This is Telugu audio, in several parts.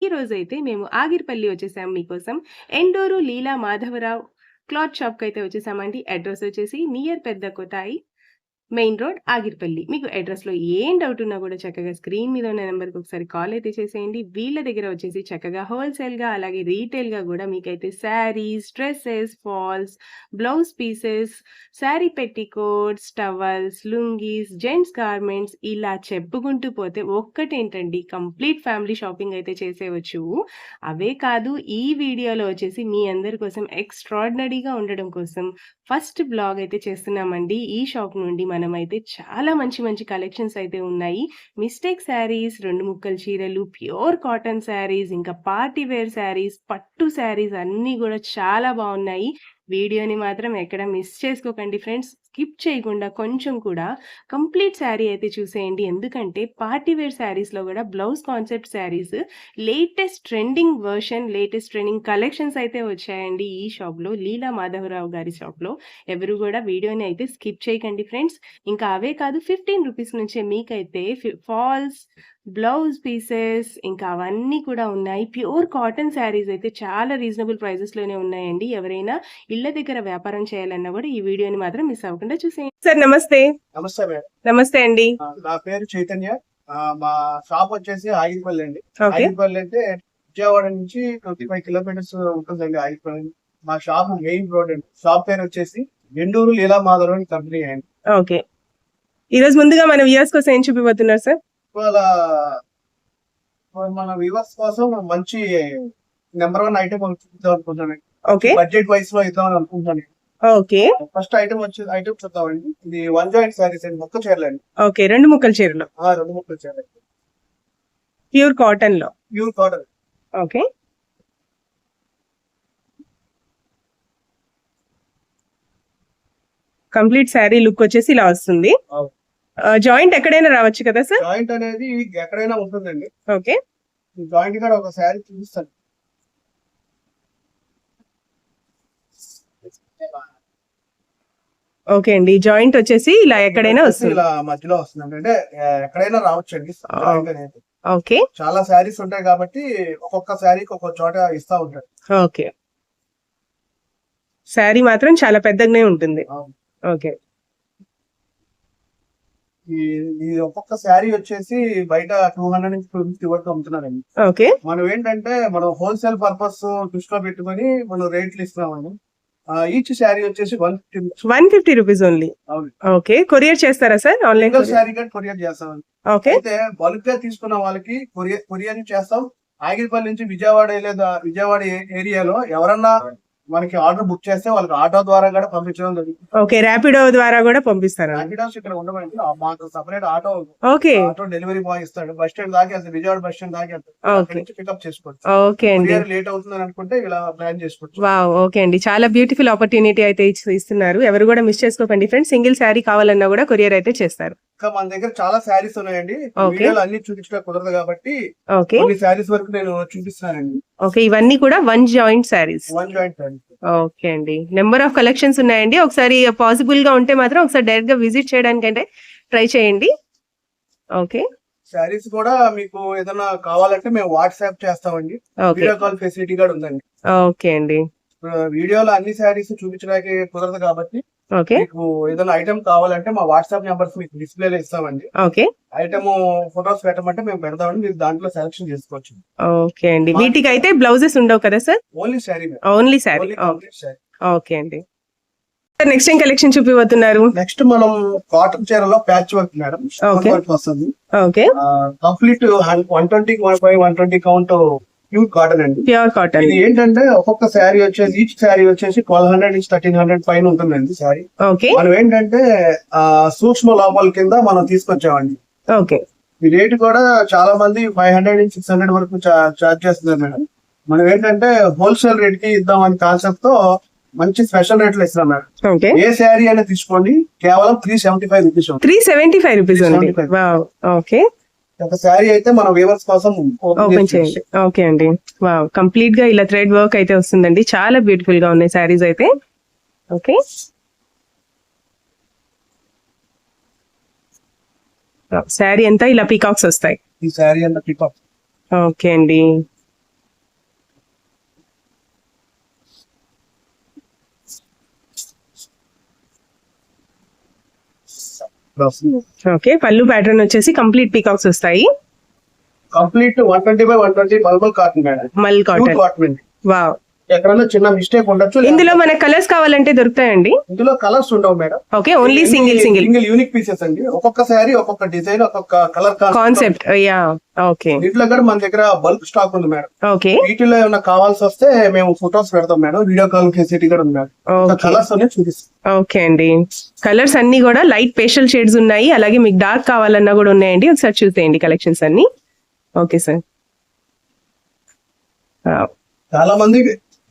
ఈ రోజైతే మేము ఆగిరిపల్లి వచ్చేసాం మీకోసం. ఎండూరు లీలా మాధవరావు క్లాత్ షాప్‌కి అయితే వచ్చేసామండి. అడ్రెస్ వచ్చేసి నియర్ పెద్ద కొతాయి మెయిన్ రోడ్ ఆగిరిపల్లి. మీకు అడ్రెస్‌లో ఏం డౌట్ ఉన్నా కూడా చక్కగా స్క్రీన్ మీద ఉన్న నంబర్‌కి ఒకసారి కాల్ అయితే చేసేయండి. వీళ్ళ దగ్గర వచ్చేసి చక్కగా హోల్‌సేల్‌గా అలాగే రీటైల్‌గా కూడా మీకైతే saris, dresses, falls, blouse pieces, sari petticoats, towels, lungis, gents garments ఇలా చెప్పుకుంటూ పోతే ఒక్కటేంటండి కంప్లీట్ ఫ్యామిలీ షాపింగ్ అయితే చేసేయొచ్చు. అవే కాదు ఈ వీడియోలో వచ్చేసి మీ అందరి కోసం ఎక్స్‌ట్రార్డినరీగా ఉండడం కోసం ఫస్ట్ బ్లాగ్ అయితే చేస్తున్నామండి. ఈ షాప్ నుండి మనమైతే చాలా మంచి మంచి కలెక్షన్స్ అయితే ఉన్నాయి. మిస్టేక్ శారీస్, 2 ముక్కల చీరలు, ప్యూర్ కాటన్ శారీస్, ఇంకా పార్టీ వేర్ శారీస్, పట్టు శారీస్ అన్నీ గూడా చాలా బావున్నాయి. వీడియోని మాత్రం ఎక్కడ మిస్ చేసుకోకండి ఫ్రెండ్స్. స్కిప్ చేయకుండా కొంచెం కూడా కంప్లీట్ శారీ అయితే చూసేయండి. ఎందుకంటే పార్టీ వేర్ శారీస్‌లో గూడా blouse concept saris latest trending version, latest trending collections అయితే వచ్చాయండి ఈ షాప్‌లో. లీలా మాధవరావు గారి షాప్‌లో. ఎవరు గూడా వీడియోని అయితే స్కిప్ చేయకండి ఫ్రెండ్స్. ఇంకా అవే కాదు 15 రూపీస్ నుంచే మీకైతే ఫాల్స్, బ్లౌజ్ పీసెస్ ఇంకా అవన్నీ కూడా ఉన్నాయి. ప్యూర్ కాటన్ శారీస్ అయితే చాలా రీజనబుల్ ప్రైజెస్‌లోనే ఉన్నాయండి. ఎవరైనా ఇళ్ళ దగ్గర వ్యాపారం చేయాలన్నా కూడా ఈ వీడియోని మాత్రం మిస్ అవ్వకుండా చూసేయండి. సార్ నమస్తే. నమస్తే మేడం. నమస్తే అండి. నా పేరు చైతన్య. మా షాప్ వచ్చేసి ఆగిరిపల్లి అండి. ఆగిరిపల్లి అంటే విజయవాడ నుంచి 25 కిలోమీటర్స్ ఉంటుందండి ఆగిరిపల్లి. మా షాప్ మెయిన్ రోడ్ అండి. షాప్ పేరు వచ్చేసి ఎండూరు లీలా మాధవరావు కంపెనీ అండి. ఓకే. ఈ రోజు ముందుగా మన వ్యూవర్స్ కోసం ఏం చూపిపోతున్నారు సార్? ఇవాళ మన వ్యూవర్స్ కోసం మంచి నెంబర్ 1 ఐటమ్ చూపిద్దాం అనుకుంటున్నాను. ఓకే. బడ్జెట్ వైస్ లో ఇద్దామని అనుకుంటున్నాను. ఓకే. ఫస్ట్ ఐటమ్ చూద్దామండి. ఇది 1 జాయింట్ శారీస్ అండి. మొక్క చీరలండి. ఓకే. 2 ముక్కల చీరలు. 2 ముక్కల చీరలు. ప్యూర్ కాటన్ లో. Pure cotton. Okay. Complete sari look వచ్చేసి ఇలా వస్తుంది. జాయింట్ ఎక్కడైనా రావచ్చు కదా సార్? జాయింట్ అనేది ఎక్కడైనా ఉంటుందండి. ఓకే. జాయింట్ కూడా ఒక శారీ చూపిస్తాను. ఓకే అండి. జాయింట్ వచ్చేసి ఇలా ఎక్కడైనా వస్తుంది. ఇలా మధ్యలో వస్తుంది అంటే ఎక్కడైనా రావచ్చు అండి. జాయింట్ అనేది. ఓకే. చాలా శారీస్ ఉంటాయి కాబట్టి ఒక్కొక్క శారీకి ఒక్కొక్క చోట ఇస్తా ఉంటారు. ఓకే. శారీ మాత్రం చాలా పెద్దగానే ఉంటుంది. ఓకే. ఈ ఒక్కొక్క శారీ వచ్చేసి బయట 200 నుంచి 250 వరకు అమ్ముతున్నారండి. ఓకే. మనం ఏంటంటే మనం హోల్సేల్ పర్పస్ దృష్టిలో పెట్టుకొని మనం రేట్లు ఇస్తున్నామండి. ఈచ్ శారీ వచ్చేసి 150 రూపీస్ ఓన్లీ. ఓకే. కొరియర్ చేస్తారా సార్? ఆన్లైన్ శారీ కూడా కొరియర్ చేస్తామండి. ఓకే. అయితే బల్క్ గా తీసుకున్న వాళ్ళకి కొరియర్ చేస్తాం. ఆగిరిపల్లి నుంచి విజయవాడ లేదా విజయవాడ ఏరియాలో ఎవరన్నా మనకి ఆర్డర్ బుక్ చేస్తే వాళ్ళకి ఆటో ద్వారా కూడా పంపించడం జరుగుతుంది. ఓకే. ర్యాపిడో ద్వారా కూడా పంపిస్తారా? ర్యాపిడోస్ ఇక్కడ ఉండమండి. మాకు separate auto. Okay. Auto delivery boy ఇస్తాడు. బస్ స్టాండ్ దాకా విజయవాడ బస్ స్టాండ్ దాకా పికప్ చేసుకోవచ్చు. ఓకే అండి. లేట్ అవుతుందని అనుకుంటే ఇలా ప్లాన్ చేసుకోవచ్చు. వావ్. ఓకే అండి. చాలా బ్యూటిఫుల్ ఆపర్చునిటీ అయితే ఇస్తున్నారు. ఎవరు కూడా మిస్ చేసుకోకండి ఫ్రెండ్స్. సింగిల్ శారీ కావాలన్నా కూడా కొరియర్ అయితే చేస్తారు. ఇంకా మన దగ్గర చాలా శారీస్ ఉన్నాయండి. వీడియోలో అన్ని చూపించడం కుదరదు కాబట్టి కొన్ని శారీస్ వరకు నేను చూపిస్తానండి. ఓకే. ఇవన్నీ కూడా 1 joint saris. 1 joint saris. Okay అండి. నెంబర్ ఆఫ్ కలెక్షన్స్ ఉన్నాయండి. ఒకసారి పాసిబుల్ గా ఉంటే మాత్రం ఒకసారి డైరెక్ట్ గా విజిట్ చేయడానికి అంటే ట్రై చేయండి. ఓకే. శారీస్ కూడా మీకు ఏదైనా కావాలంటే మేము వాట్సాప్ చేస్తామండి. వీడియో కాల్ ఫెసిలిటీ కూడా ఉందండి. ఓకే అండి. వీడియోలో అన్ని శారీస్ చూపించడానికి కుదరదు కాబట్టి ఓకే. మీకు ఏదైనా ఐటమ్ కావాలంటే మా వాట్సాప్ నెంబర్స్ మీకు డిస్ప్లేలో ఇస్తామండి. ఓకే. ఐటమ్ ఫొటోస్ పెట్టమంటే మేము పెడతామండి. మీరు దాంట్లో సెలెక్షన్ చేసుకోవచ్చు. ఓకే అండి. వీటికి అయితే బ్లౌజెస్ ఉండవు కదా sir? Only sari. Only sari. Okay అండి. నెక్స్ట్ ఏం కలెక్షన్ చూపిపోతున్నారు? నెక్స్ట్ మనం కాటన్ చీరలో ప్యాచ్ వర్క్ మేడం. వస్తుంది. Okay. Complete 120 count pure cotton అండి. Pure cotton. ఇది ఏంటంటే ఒక్కొక్క శారీ వచ్చేసి ఈచ్ శారీ వచ్చేసి 1200 నుంచి 1300 పైన ఉంటుందండి శారీ. ఓకే. మనం ఏంటంటే సూక్ష్మ లోపాల కింద మనం తీసుకొచ్చామండి. ఓకే. ఈ రేట్ కూడా చాలా మంది 500 నుంచి 600 వరకు చార్జ్ చేస్తున్నారు మేడం. మనం ఏంటంటే హోల్సేల్ రేట్ కి ఇద్దామని కాన్సెప్ట్ తో మంచి స్పెషల్ రేట్లు ఇస్తున్నాం మేడం. ఏ శారీ అయినా తీసుకోండి కేవలం 375 రూపీస్. 375 రూపీస్. ఓకే. ఒక శారీ అయితే మన వ్యూవర్స్ కోసం ఓపెన్ చేయండి. ఓకే అండి. వావ్. కంప్లీట్ గా ఇలా థ్రెడ్ వర్క్ అయితే వస్తుందండి. చాలా బ్యూటిఫుల్ గా ఉన్నాయి శారీస్ అయితే. ఓకే. శారీ అంతా ఇలా పీకాక్స్ వస్తాయి. ఈ శారీ అంతా పీకాక్స్. ఓకే అండి. ఓకే, పళ్ళు ప్యాటర్న్ వచ్చేసి కంప్లీట్ పీకాక్స్ వస్తాయి. Complete 120/120 mulmul cotton madam. Mul cotton. Cotton. Wow. ఎక్కడన్నా చిన్న మిస్టేక్ ఉండొచ్చు. ఇందులో మనకి కలర్స్ కావాలంటే దొరుకుతాయండి? ఇందులో కలర్స్ ఉండవు madam. Okay, only single unique pieces అండి. ఒక్కొక్క శారీ ఒక్కొక్క డిజైన్ ఒక్కొక్క కలర్ కాన్సెప్ట్. Yeah, okay. వీటిలో కూడా మన దగ్గర బల్క్ స్టాక్ ఉంది మేడం. ఓకే, వీటిలో ఏమైనా కావాల్సి వస్తే మేము ఫొటోస్ పెడతాం మేడం. వీడియో కాల్ ఫెసిలిటీ కూడా ఉంది మేడం. కలర్స్ అన్ని చూపిస్తాం. ఓకే అండి, కలర్స్ అన్ని కూడా లైట్ పేస్టల్ షేడ్స్ ఉన్నాయి. అలాగే మీకు డార్క్ కావాలన్నా కూడా ఉన్నాయండి. ఒకసారి చూసేయండి కలెక్షన్స్ అన్ని. Okay sir. చాలా మంది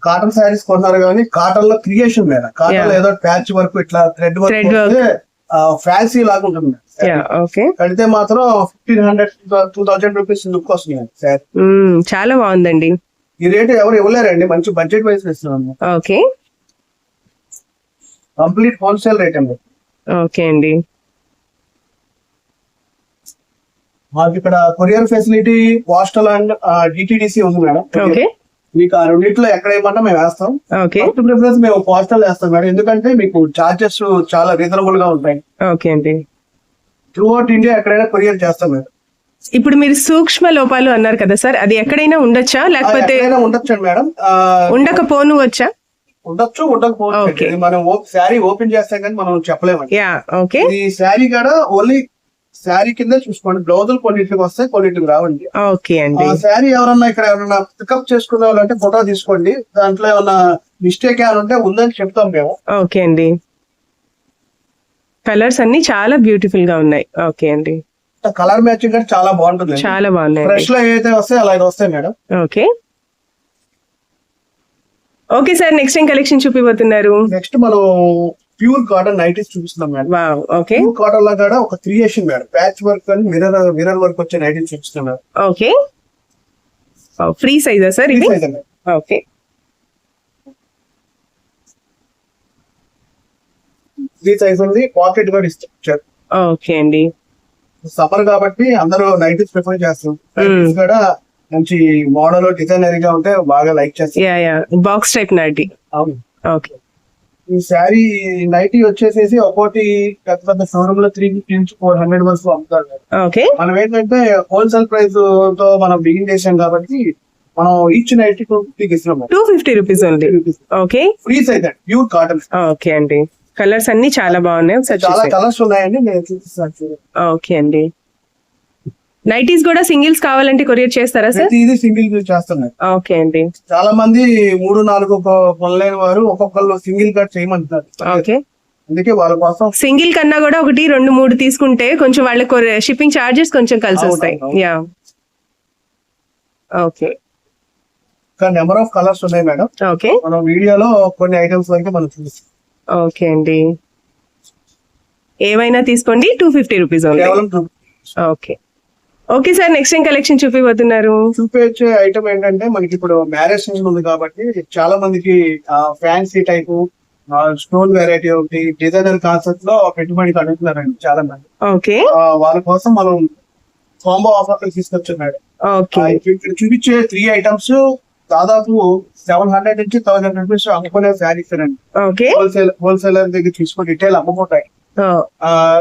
కాటన్ శారీస్ కొన్నారు కానీ కాటన్ లో క్రియేషన్ మేడం. కాటన్ లో ఏదో ప్యాచ్ వర్క్ ఇట్లా థ్రెడ్ వర్క్ ఫ్యాన్సీ లాగా ఉంటుంది. ఓకే, కడితే మాత్రం 1500-2000 రూపీస్ లుక్ వస్తుంది సార్. చాలా బాగుందండి. ఈ రేట్ ఎవరు ఇవ్వలేరండి. మంచి బడ్జెట్ వైస్ ఇస్తున్నాం. ఓకే, కంప్లీట్ హోల్సేల్ రేట్ అండి. ఓకే అండి. మాకు ఇక్కడ courier facility postal and DTDC ఉంది మేడం. ఓకే, మీకు ఆ రెండింటిలో ఎక్కడ ఏమన్నా మేము వేస్తాం. ఓకే, ఫస్ట్ ప్రిఫరెన్స్ మేము పోస్టల్ వేస్తాం మేడం. ఎందుకంటే మీకు చార్జెస్ చాలా రీజనబుల్ గా ఉంటాయి. ఓకే అండి. త్రూ అవుట్ ఇండియా ఎక్కడైనా కొరియర్ చేస్తాం మేడం. ఇప్పుడు మీరు సూక్ష్మ లోపాలు అన్నారు కదా సార్, అది ఎక్కడైనా ఉండొచ్చా లేకపోతే ఉండొచ్చు మేడం. ఉండకపోను వచ్చా? ఉండొచ్చు, ఉండకపోవచ్చు. మనం శారీ ఓపెన్ చేస్తాం కానీ మనం చెప్పలేము. Yeah, okay. ఈ శారీ కూడా ఓన్లీ శారీ కింద చూసుకోండి. బ్లౌజులు కొన్నింటికి వస్తాయి, కొన్నింటికి రావండి. ఓకే అండి. శారీ ఎవరన్నా ఇక్కడ ఎవరన్నా పికప్ చేసుకునే వాళ్ళంటే ఫోటో తీసుకోండి. దాంట్లో ఏమన్నా మిస్టేక్ ఏమైనా ఉంటే ఉందని చెప్తాం మేము. ఓకే అండి. కలర్స్ అన్ని చాలా బ్యూటిఫుల్ గా ఉన్నాయి. ఓకే అండి. కలర్ మ్యాచింగ్ కూడా చాలా బాగుంటుంది. చాలా బాగున్నాయి. ఫ్రెష్ లో ఏదైతే వస్తాయి అలాగే వస్తాయి madam. Okay, okay sir. Next ఏం కలెక్షన్ చూపిపోతున్నారు? నెక్స్ట్ మనం ప్యూర్ కాటన్ నైటీస్ చూపిస్తున్నాం madam. Wow, okay. Pure cotton లో కూడా ఒక క్రియేషన్ మేడం. ప్యాచ్ వర్క్ అని మిర్రర్ వర్క్ వచ్చే నైటీస్ చూపిస్తున్నాం మేడం. ఓకే, ఫ్రీ సైజా సార్ ఇది? ఓకే, ఫ్రీ సైజ్ ఉంది. పాకెట్ కూడా ఇస్తారు. ఓకే అండి. సమ్మర్ కాబట్టి అందరూ నైటీస్ ప్రిఫర్ చేస్తారు. నైటీస్ కూడా మంచి మోడల్ డిజైనర్ గా ఉంటే బాగా లైక్ చేస్తారు. Yeah yeah, box type nighty. అవును. ఓకే. ఈ శారీ నైటీ వచ్చేసేసి ఒక్కోటి పెద్ద పెద్ద షోరూమ్ లో 350-400 వరకు అమ్ముతారు. ఓకే, మనం ఏంటంటే హోల్సేల్ ప్రైస్ తో మనం బిగిన్ చేసాం కాబట్టి మనం ఈచ్ నైటీ 250 ఇస్తున్నాం. 250 rupees only. Okay, free size pure cotton. Okay అండి. కలర్స్ అన్ని చాలా బాగున్నాయి. చాలా కలర్స్ ఉన్నాయండి, నేను చూపిస్తాను. ఓకే అండి. నైటీస్ కూడా సింగిల్స్ కావాలంటే కొరియర్ చేస్తారా సార్? ఇది సింగిల్ చేస్తున్నాయి. ఓకే అండి. చాలా మంది 3-4 కొనలేని వారు ఒక్కొక్కరు సింగిల్ కట్ చేయమంటారు. ఓకే, అందుకే వాళ్ళ కోసం సింగిల్ కన్నా కూడా 1-2-3 తీసుకుంటే కొంచెం వాళ్ళ షిప్పింగ్ చార్జెస్ కొంచెం కలిసి ఉంటాయి. Yeah, okay. Number of colours ఉన్నాయి మేడం. ఓకే, మనం వీడియోలో కొన్ని ఐటమ్స్ వరకు మనం చూపిస్తాం. ఓకే అండి. ఏమైనా తీసుకోండి, 250 rupees only. Okay, okay sir. Next ఏం కలెక్షన్ చూపిపోతున్నారు? చూపించే ఐటమ్ ఏంటంటే మనకి ఇప్పుడు మ్యారేజ్ సీజన్ ఉంది కాబట్టి చాలా మందికి ఫ్యాన్సీ టైప్ స్టోన్ వెరైటీ ఒకటి డిజైనర్ కాన్సెప్ట్ లో పెట్టుబడికి అడుగుతున్నారండి చాలా మంది. ఓకే, వాళ్ళ కోసం మనం కాంబో ఆఫర్ తీసుకొచ్చాం మేడం. ఓకే, ఇక్కడ చూపించే 3 ఐటమ్స్ దాదాపు 700 నుంచి 1000 రూపీస్ అమ్ముకునే శారీస్ అండి. ఓకే, హోల్సేలర్ దగ్గర తీసుకొని రిటైల్ అమ్ముకుంటాయి.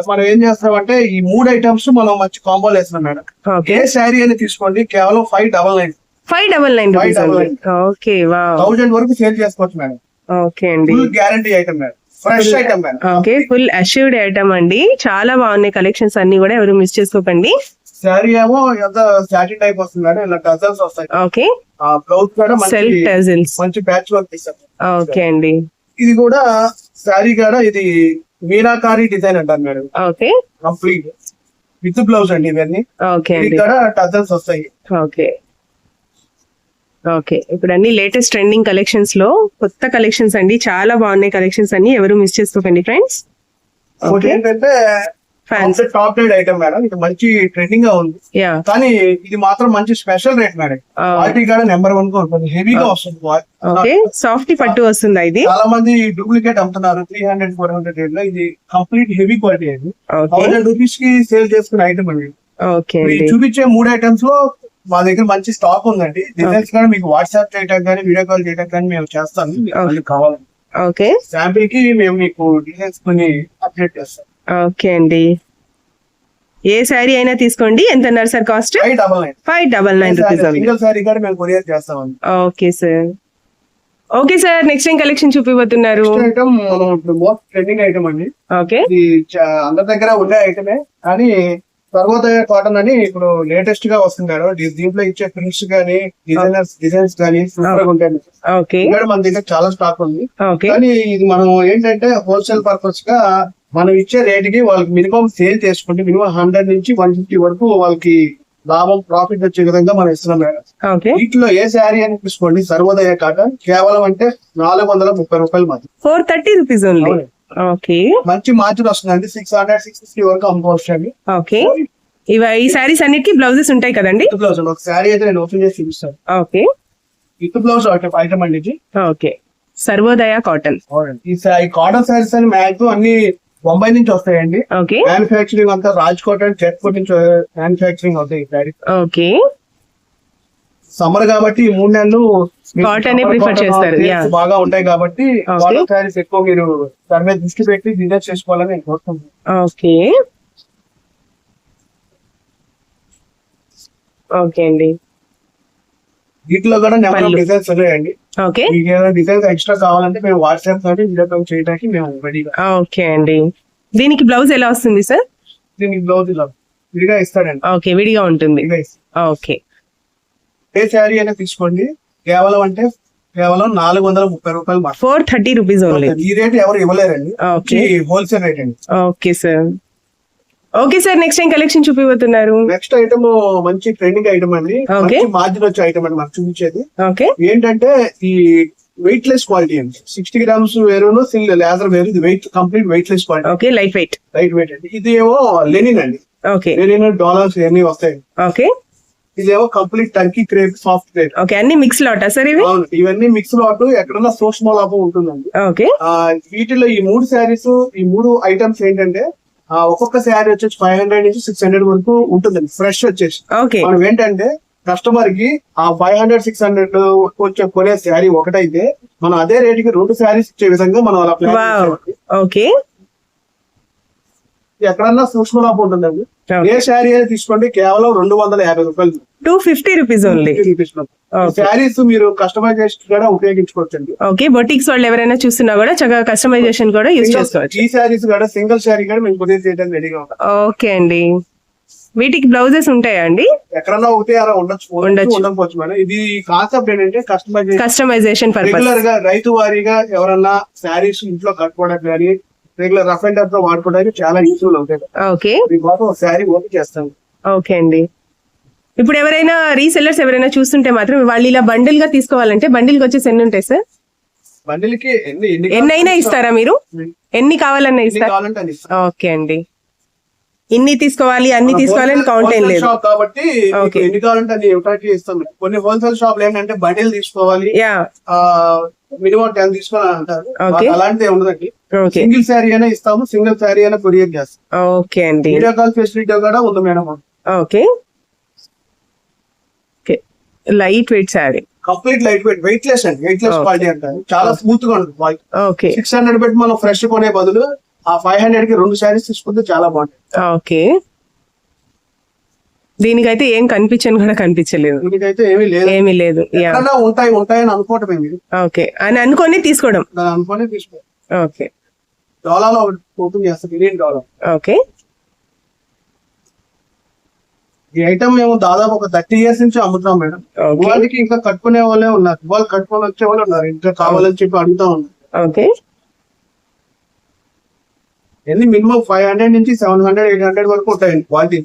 మనం ఏం చేస్తామంటే ఈ 3 ఐటమ్స్ మనం మంచి కాంబోలు వేస్తున్నాం మేడం. ఏ శారీ అని తీసుకోండి, కేవలం 599. ఓకే, 1000 వరకు సేల్ చేసుకోవచ్చు మేడం. ఓకే అండి. Full guarantee item madam. Fresh item madam. Okay, full assured item అండి. చాలా బాగున్నాయి కలెక్షన్స్ అన్ని కూడా, ఎవరు మిస్ చేసుకోకండి. శారీ ఏమో ఎంత సాటిన్ టైప్ వస్తుంది మేడం. ఇలా టజల్స్ వస్తాయి. ఓకే, బ్లౌజ్ కూడా సెల్ఫ్ టజల్స్, మంచి ప్యాచ్ వర్క్ ఇస్తారు. ఓకే అండి. ఇది కూడా శారీ కూడా ఇది మీనాకారి డిజైన్ అంటారు madam. Okay, complete with blouse అండి ఇవన్నీ. ఓకే, ఇక్కడ టజల్స్ వస్తాయి. Okay, okay. ఇప్పుడు అన్ని లేటెస్ట్ ట్రెండింగ్ కలెక్షన్స్ లో కొత్త కలెక్షన్స్ అండి. చాలా బాగున్నాయి కలెక్షన్స్ అన్ని, ఎవరు మిస్ చేసుకోకండి ఫ్రెండ్స్. ఏంటంటే టాప్ రేట్ ఐటమ్ మేడం. ఇది మంచి ట్రెండింగ్ గా ఉంది. కానీ ఇది మాత్రం మంచి స్పెషల్ రేట్ మేడం. క్వాలిటీ కూడా నెంబర్ 1 గా ఉంటుంది. హెవీగా వస్తుంది. సాఫ్ట్ పట్టు వస్తుంది. ఇది చాలా మంది డూప్లికేట్ అమ్ముతున్నారు 300-400 రేట్ లో. ఇది కంప్లీట్ హెవీ క్వాలిటీ అండి. 1000 రూపీస్ కి సేల్ చేసుకునే ఐటమ్ అండి. ఓకే, చూపించే 3 ఐటమ్స్ లో మా దగ్గర మంచి స్టాక్ ఉందండి. డిజైన్స్ కూడా మీకు వాట్సాప్ చేయడానికి కానీ వీడియో కాల్ చేయడానికి కానీ మేము చేస్తాము. కావాలి ఓకే, శాంపిల్ కి మేము మీకు డిజైన్స్ కొన్ని అప్డేట్ చేస్తాం. ఓకే అండి. ఏ శారీ అయినా తీసుకోండి. ఎంత అన్నారు sir cost? 599. 599 rupees only. Single sari కూడా మేము కొరియర్ చేస్తామండి. Okay sir. Okay sir, next ఏం కలెక్షన్ చూపిపోతున్నారు? ఐటమ్ ఇప్పుడు మోస్ట్ ట్రెండింగ్ ఐటమ్ అండి. ఓకే, ఇది అందరి దగ్గర ఉండే ఐటమే, కానీ సర్వోదయ కాటన్ అని ఇప్పుడు లేటెస్ట్ గా వస్తున్నారు. దీంట్లో ఇచ్చే ప్రింట్స్ గానీ డిజైన్స్ గానీ సూపర్ గా ఉంటాయి. ఓకే, ఇక్కడ మన దగ్గర చాలా స్టాక్ ఉంది. ఓకే, కానీ ఇది మనం ఏంటంటే హోల్సేల్ పర్పస్ గా మనం ఇచ్చే రేట్ కి వాళ్ళకి మినిమం సేల్ చేసుకుంటే మినిమం 100 నుంచి 150 వరకు వాళ్ళకి లాభం ప్రాఫిట్ వచ్చే విధంగా మనం ఇస్తున్నాం మేడం. ఓకే. వీటిలో ఏ శారీ అని తీసుకోండి, సర్వోదయ కాటన్ కేవలం అంటే 430 రూపాయలు మాత్రం. 430 రూపీస్ ఓన్లీ. ఓకే, మంచి మార్జిన్ వస్తుందండి. 600, 650 వరకు అమ్ముకోవచ్చు. ఓకే. ఈ శారీస్ అన్నిటికీ బ్లౌజెస్ ఉంటాయి కదండి? బ్లౌజ్ ఒక శారీ అయితే నేను ఓపెన్ చేసి చూపిస్తాను. ఓకే, విత్ బ్లౌజ్ ఐటమ్ అండి ఇది. Okay, Sarvodaya cotton. ఈ కాటన్ శారీస్ అని మ్యాక్సిమం అన్ని బొంబాయి నుంచి వస్తాయండి. ఓకే, మ్యానుఫ్యాక్చరింగ్ అంతా రాజ్కోట్ అండ్ జైపూర్ నుంచి మ్యానుఫ్యాక్చరింగ్ అవుతాయి ఈ శారీ. ఓకే. సమ్మర్ కాబట్టి ఈ 3 నెలలు కాటన్ ప్రిఫర్ చేస్తారు. బాగా ఉంటాయి కాబట్టి కాటన్ శారీస్ ఎక్కువ మీరు దాని మీద దృష్టి పెట్టి డిజైన్ చేసుకోవాలని నేను కోరుకుంటున్నాను. ఓకే, ఓకే అండి. వీటిలో కూడా నెంబర్ ఆఫ్ డిజైన్స్ ఉన్నాయండి. ఓకే, మీకు ఏదైనా డిజైన్స్ ఎక్స్ట్రా కావాలంటే మేము వాట్సాప్ తోటి వీడియో కాల్ చేయడానికి మేము రెడీగా. ఓకే అండి. దీనికి బ్లౌజ్ ఎలా వస్తుంది సార్? దీనికి బ్లౌజ్ ఇలా విడిగా ఇస్తాడండి. ఓకే, విడిగా ఉంటుంది. ఓకే. ఏ శారీ అయినా తీసుకోండి, కేవలం 430 రూపాయలు. 430 రూపీస్ ఓన్లీ. ఈ రేట్ ఎవరు ఇవ్వలేరండి. ఓకే, హోల్సేల్ రేట్ అండి. Okay sir. Okay sir, next ఏం కలెక్షన్ చూపిపోతున్నారు? నెక్స్ట్ ఐటమ్ మంచి ట్రెండింగ్ ఐటమ్ అండి. మంచి మార్జిన్ వచ్చే ఐటమ్ అండి మనకు చూపించేది. ఓకే, ఏంటంటే ఈ వెయిట్ లెస్ క్వాలిటీ అండి. 60 గ్రామ్స్ వేరును లేజర్ వేరు. ఇది complete weight less quality. Okay, light weight అండి. ఇది ఏమో లెనిన్ అండి. ఓకే, లెనిన్ డాలర్స్ ఇవన్నీ వస్తాయి. ఓకే. ఇదేమో complete Turkey crepe soft crepe. Okay, అన్ని మిక్స్ లాటా సార్ ఇవి? అవును, ఇవన్నీ మిక్స్ లాట్. ఎక్కడన్నా సూక్ష్మ లాభం ఉంటుందండి. ఓకే. వీటిలో ఈ 3 శారీస్, ఈ 3 ఐటమ్స్ ఏంటంటే ఒక్కొక్క శారీ వచ్చేసి 500 నుంచి 600 వరకు ఉంటుందండి ఫ్రెష్ వచ్చేసి. ఓకే, మనం ఏంటంటే కస్టమర్ కి ఆ 500, 600 వచ్చే కొనే శారీ ఒకటైతే మనం అదే రేట్ కి 2 శారీస్ ఇచ్చే విధంగా మనం అలా ప్లాన్ చేసామండి. ఓకే, ఎక్కడన్నా సూక్ష్మ లాభం ఉంటుందండి. ఏ శారీ అయినా తీసుకోండి, కేవలం 250 రూపాయలు. 250 రూపీస్ ఓన్లీ. శారీస్ మీరు కస్టమైజేషన్ కూడా ఉపయోగించుకోవచ్చండి. ఓకే, బొటిక్స్ వాళ్ళు ఎవరైనా చూస్తున్నా కూడా చక్కగా కస్టమైజేషన్ కూడా యూజ్ చేసుకోవచ్చు. ఈ శారీస్ కూడా సింగిల్ శారీ కూడా మేము కొరియర్ చేయడానికి రెడీగా ఉంటాం. ఓకే అండి. వీటికి బ్లౌజెస్ ఉంటాయా అండి? ఎక్కడన్నా ఒకటి అలా ఉండకపోవచ్చు మేడం. ఇది కాన్సెప్ట్ ఏంటంటే కస్టమైజేషన్ పర్పస్. రెగ్యులర్ గా రైతు వారీగా ఎవరన్నా శారీస్ ఇంట్లో కట్టుకోవడానికి కానీ రెగ్యులర్ రఫ్ అండ్ టఫ్ గా వాడుకోవడానికి చాలా యూస్ఫుల్ అవుతాయి. ఓకే, మీకోసం శారీ ఓపెన్ చేస్తాను. ఓకే అండి. ఇప్పుడు ఎవరైనా రీసెల్లర్స్ ఎవరైనా చూస్తుంటే మాత్రం వాళ్ళు ఇలా బండిల్ గా తీసుకోవాలంటే బండిల్ కి వచ్చేసి ఎన్ని ఉంటాయి సార్? బండిల్ కి ఎన్నైనా ఇస్తారా మీరు? ఎన్ని కావాలన్నా ఇస్తారా? ఓకే అండి. ఇన్ని తీసుకోవాలి అన్ని తీసుకోవాలని కౌంట్ ఏం లేదు కాబట్టి ఎన్ని కావాలంటే అన్ని ఇవ్వడానికి ఇస్తాం. కొన్ని హోల్సేల్ షాప్ ఏంటంటే బండిల్ తీసుకోవాలి, మినిమం 10 తీసుకోవాలి అంటారు. అలాంటిది ఉండదండి. సింగిల్ శారీ అయినా ఇస్తాము, సింగిల్ శారీ అయినా కొరియర్ చేస్తాం. ఓకే అండి. వీడియో కాల్ ఫెసిలిటీ కూడా ఉంది madam. Okay, light weight sari, complete light weight, weight less అండి. వెయిట్ లెస్ క్వాలిటీ అంటారు. చాలా స్మూత్ గా ఉంటుంది. ఓకే, 600 పెట్టి మనం ఫ్రెష్ కొనే బదులు ఆ 500 కి 2 శారీస్ తీసుకుంటే చాలా బాగుంటుంది. ఓకే, దీనికైతే ఏం కనిపించలేదు. దీనికైతే ఏమీ లేదు. ఉంటాయని అనుకోవటం. ఓకే అని అనుకొని తీసుకోవడం. అనుకోని తీసుకోవడం. ఓకే, డాలర్ ఓపెన్ చేస్తాం. $1 ఓకే. ఈ ఐటమ్ మేము దాదాపు ఒక 30 years నుంచి అమ్ముతున్నాం మేడం. వాళ్ళకి ఇంకా కట్టుకునే వాళ్ళే ఉన్నారు. వాళ్ళు కట్టుకొని వచ్చే వాళ్ళు ఉన్నారు. ఇంకా కావాలని చెప్పి అడుగుతా ఉన్నారు. ఓకే, ఎన్ని మినిమం 500 నుంచి 700, 800 వరకు ఉంటాయండి క్వాలిటీ.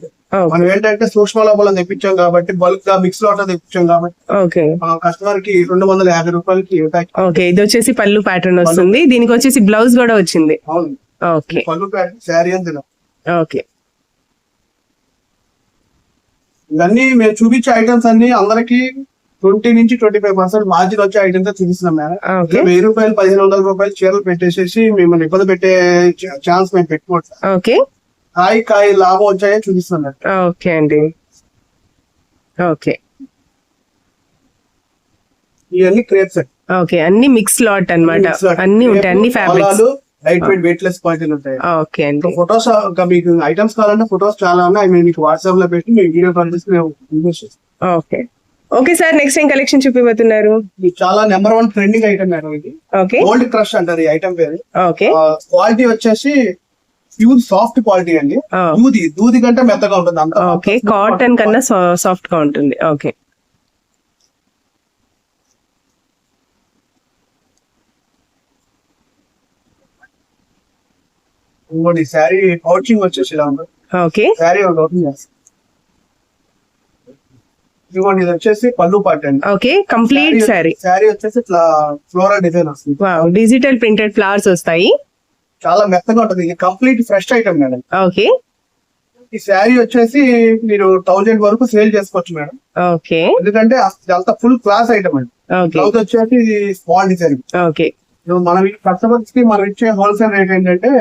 మనం ఏంటంటే సూక్ష్మ లోపల తెప్పించాం కాబట్టి, బల్క్ గా మిక్స్ లో తెప్పించాం కాబట్టి కస్టమర్ కి 250 రూపాయలకి. ఓకే, ఇది వచ్చేసి పళ్ళు ప్యాటర్న్ వస్తుంది. దీనికి వచ్చేసి బ్లౌజ్ కూడా వచ్చింది. అవును, ఓకే, పళ్ళు ప్యాటర్న్ శారీ అంతే. ఓకే, ఇవన్నీ మేము చూపించే ఐటమ్స్ అన్ని అందరికి 20 నుంచి 25% మార్జిన్ వచ్చే ఐటమ్స్ చూపిస్తున్నాం మేడం. 1000 రూపాయలు 1500 రూపాయలు చీరలు పెట్టేసేసి మిమ్మల్ని ఇబ్బంది పెట్టే ఛాన్స్ మేము పెట్టుకోవచ్చు. ఓకే, కాయ లాభం వచ్చాయని చూపిస్తున్నాం. ఓకే అండి. ఓకే, ఇవన్నీ క్రేప్స్. ఓకే, అన్ని మిక్స్ లాట్ అన్నమాట. అన్ని ఉంటాయి, అన్ని ఫ్యాబ్రిక్స్. లైట్ వెయిట్ వెయిట్లెస్ క్వాలిటీలు ఉంటాయి. ఓకే అండి. ఫొటోస్ మీకు ఐటమ్స్ కావాలంటే ఫొటోస్ చాలా ఉన్నాయి, అవి మీకు వాట్సాప్ లో పెట్టి మేము వీడియో కాల్ చేసి మేము ఇన్వెస్ట్ చేస్తాం. ఓకే ఓకే సార్, నెక్స్ట్ ఏం కలెక్షన్ చూపిపోతున్నారు? ఇది చాలా నెంబర్ 1 ట్రెండింగ్ ఐటమ్ మేడం. ఇది ఓకే గోల్డ్ క్రష్ అంటారు ఈ ఐటమ్ పేరు. ఓకే క్వాలిటీ వచ్చేసి ప్యూర్ సాఫ్ట్ క్వాలిటీ అండి. దూది కంటే మెత్తగా ఉంటుంది అంత. ఓకే, కాటన్ కన్నా సాఫ్ట్ గా ఉంటుంది. ఓకే ఇంకోటి శారీ పౌచింగ్ వచ్చేసి ఇలా ఉంటుంది. ఓకే శారీ ఒకటి ఓపెన్ చేస్తాం. ఇదిగోండి, ఇది వచ్చేసి పళ్ళు పార్ట్ అండి. Okay, complete sari. శారీ వచ్చేసి ఇట్లా ఫ్లోరల్ డిజైన్ వస్తుంది. డిజిటల్ ప్రింటెడ్ ఫ్లవర్స్ వస్తాయి. చాలా మెత్తగా ఉంటుంది. ఇది complete fresh item madam. Okay, ఈ శారీ వచ్చేసి మీరు 1000 వరకు సేల్ చేసుకోవచ్చు మేడం. ఓకే, ఎందుకంటే అంత ఫుల్ క్లాస్ ఐటమ్ అండి. బ్లౌజ్ వచ్చేసి ఇది స్మాల్ డిజైన్. ఓకే, మనం కస్టమర్స్ కి మనం ఇచ్చే హోల్సేల్ రేట్ ఏంటంటే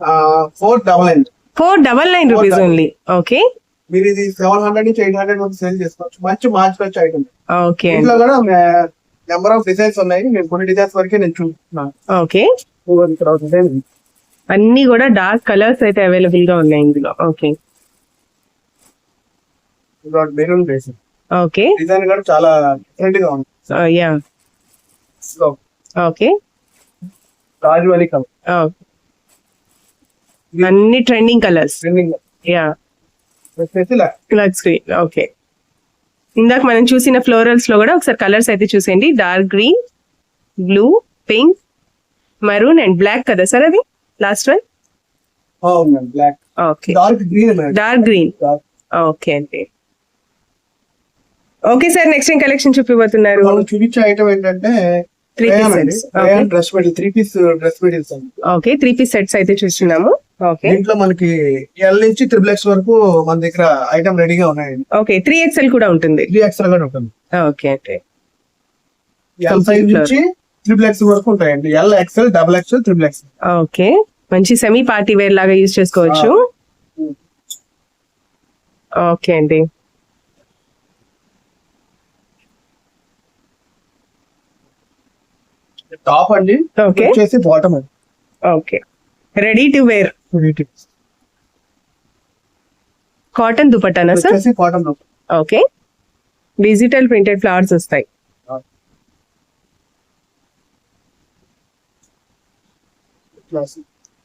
499 రూపీస్ ఓన్లీ. ఓకే, మీరు ఇది 700 నుంచి 800 వరకు సేల్ చేసుకోవచ్చు. మంచి మార్చుకోవచ్చు ఐటమ్. ఓకే, ఇంట్లో కూడా నెంబర్ ఆఫ్ డిజైన్స్ ఉన్నాయి. నేను కొన్ని డిజైన్స్ వరకే నేను చూస్తున్నాను. ఓకే, అన్ని కూడా డార్క్ కలర్స్ అయితే అవైలబుల్ గా ఉన్నాయి ఇందులో. Okay, maroon base. Okay, design కూడా చాలా డిఫరెంట్ గా ఉంది. యా, ఓకే, రాజువలి కలర్. అన్ని ట్రెండింగ్ కలర్స్. యా, లక్స్ గ్రీన్. ఓకే, ఇందాక మనం చూసిన ఫ్లోరల్స్ లో కూడా ఒకసారి కలర్స్ అయితే చూసేయండి. Dark green, blue, pink, maroon and black కదా సార్ అది last one? Black. Okay, dark green. Dark green. Okay అండి. ఓకే సార్, నెక్స్ట్ ఏం కలెక్షన్ చూపిపోతున్నారు? మనం చూపించే ఐటమ్ ఏంటంటే dress material, 3 piece dress materials అండి. ఓకే, 3 పీస్ సెట్స్ అయితే చూస్తున్నాము. ఓకే, దీంట్లో మనకి L నుంచి XXX వరకు మన దగ్గర ఐటమ్ రెడీగా ఉన్నాయండి. ఓకే, 3XL కూడా ఉంటుంది. 3XL కూడా ఉంటుంది. ఓకే అంటే L సైజ్ నుంచి XXX వరకు ఉంటాయండి. L, XL, XXL, XXX. Okay, మంచి సెమీ పార్టీ వేర్ లాగా యూజ్ చేసుకోవచ్చు. ఓకే అండి. టాప్ అండి. ఓకే, వచ్చేసి బాటమ్ అండి. Okay, ready to wear cotton దుపట్టానా సార్? వచ్చేసి cotton. Okay, digital printed flowers వస్తాయి.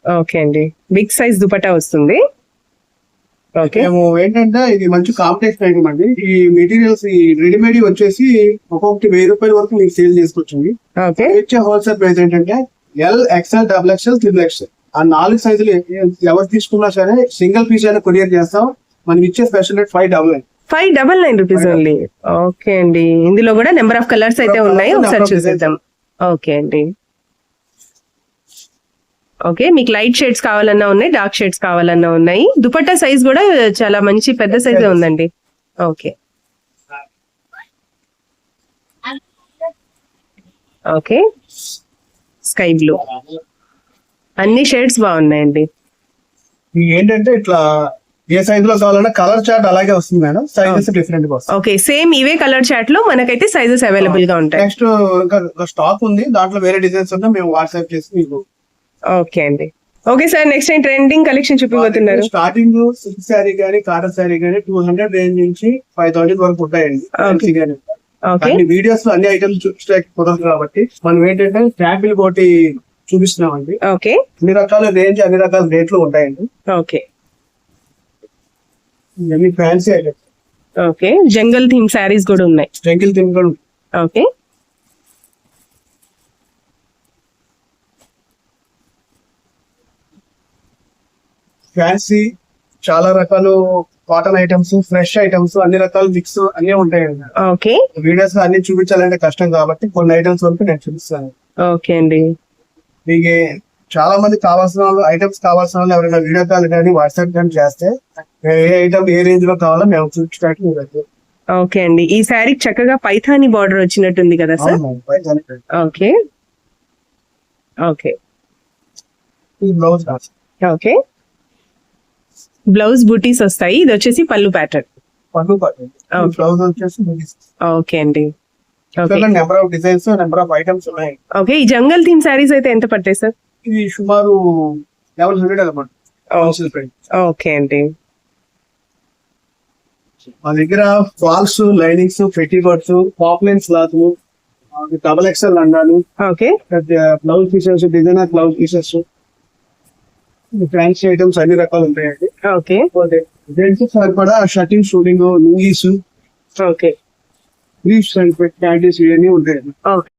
ఓకే అండి, బిగ్ సైజ్ దుపట్టా వస్తుంది. ఓకే, మేము ఏంటంటే ఇది మంచి కాంపిటేషన్ ఐటమ్ అండి. ఈ మెటీరియల్స్ ఈ రెడీమేడ్ వచ్చేసి ఒక్కొక్కటి 1000 రూపాయల వరకు మీకు సేల్ చేసుకోవచ్చు. ఓకే, ఇచ్చే హోల్సేల్ ప్రైస్ ఏంటంటే L, XL, XXL, XXL ఆ 4 సైజులు ఎవరు తీసుకున్నా సరే సింగిల్ పీస్ అయినా కొరియర్ చేస్తాం. మనం ఇచ్చే special rate 599 rupees only. Okay అండి, ఇందులో కూడా నెంబర్ ఆఫ్ కలర్స్ అయితే ఉన్నాయి, ఒకసారి చూసేద్దాం. ఓకే అండి. ఓకే, మీకు లైట్ షేడ్స్ కావాలన్నా ఉన్నాయి, డార్క్ షేడ్స్ కావాలన్నా ఉన్నాయి. దుపట్టా సైజ్ కూడా చాలా మంచి పెద్ద సైజే ఉందండి. ఓకే, ఓకే, స్కై బ్లూ, అన్ని షేడ్స్ బాగున్నాయండి. ఏంటంటే ఇట్లా ఏ సైజ్ లో కావాలన్నా కలర్ చార్ట్ అలాగే వస్తుంది మేడం. సైజెస్ డిఫరెంట్ గా వస్తాయి. ఓకే, సేమ్ ఇవే కలర్ చార్ట్ లో మనకైతే సైజెస్ అవైలబుల్ గా ఉంటాయి. నెక్స్ట్ ఇంకా స్టాక్ ఉంది, దాంట్లో వేరే డిజైన్స్ ఉన్నా మేము వాట్సాప్ చేసి మీకు. ఓకే అండి. Okay sir, next time trending collection చూపిపోతున్నారు. స్టార్టింగ్ సిల్క్ శారీ గానీ కాటన్ శారీ గానీ 200 రేంజ్ నుంచి 5000 వరకు ఉంటాయండి. వీడియోస్ లో అన్ని ఐటమ్స్ చూపించడానికి కుదరదు కాబట్టి మనం ఏంటంటే శాంపిల్ కోటి చూపిస్తున్నామండి. ఓకే, అన్ని రకాల రేంజ్, అన్ని రకాల రేట్లు ఉంటాయండి. ఓకే, ఇవన్నీ ఫ్యాన్సీ ఐటమ్స్. ఓకే, జంగల్ థీమ్ శారీస్ కూడా ఉన్నాయి. జంగిల్ థీమ్ కూడా. ఓకే, ఫ్యాన్సీ చాలా రకాలు కాటన్ ఐటమ్స్, ఫ్రెష్ ఐటమ్స్, అన్ని రకాల మిక్స్ అన్ని ఉంటాయండి. ఓకే, వీడియోస్ లో అన్ని చూపించాలంటే కష్టం కాబట్టి కొన్ని ఐటమ్స్ వరకు నేను చూపిస్తాను. ఓకే అండి. మీకు చాలా మంది కావాల్సిన వాళ్ళు ఐటమ్స్ కావాల్సిన వాళ్ళు ఎవరైనా వీడియో కాల్ కానీ వాట్సాప్ కానీ చేస్తే ఏ ఐటమ్ ఏ రేంజ్ లో కావాలో మేము చూపించడానికి. ఓకే అండి, ఈ శారీ చక్కగా పైథానీ బార్డర్ వచ్చినట్టుంది కదా sir? Okay, okay, blouse. Okay, blouse బూటీస్ వస్తాయి. ఇది వచ్చేసి పళ్ళు ప్యాటర్న్. బ్లౌజ్ వచ్చేసి. ఓకే అండి. Number of designs, number of items ఉన్నాయి. ఓకే, ఈ జంగల్ థీమ్ శారీస్ అయితే ఎంత పడతాయి సార్? ఇది సుమారు 1100 అనమాట హోల్సేల్ ప్రైస్. ఓకే అండి. మా దగ్గర ఫాల్స్, లైనింగ్స్, పెట్టికోట్స్, పాప్లైన్ క్లాత్లు, డబల్ ఎక్స్ఎల్ లండాలు, okay. Blouse pieces, designer blouse pieces, fancy items అన్ని రకాలు ఉంటాయండి. ఓకే. జెంట్స్ సరిపడా shirting, suiting, lungis, okay. Briefs and panties ఇవన్నీ ఉంటాయండి. ఓకే.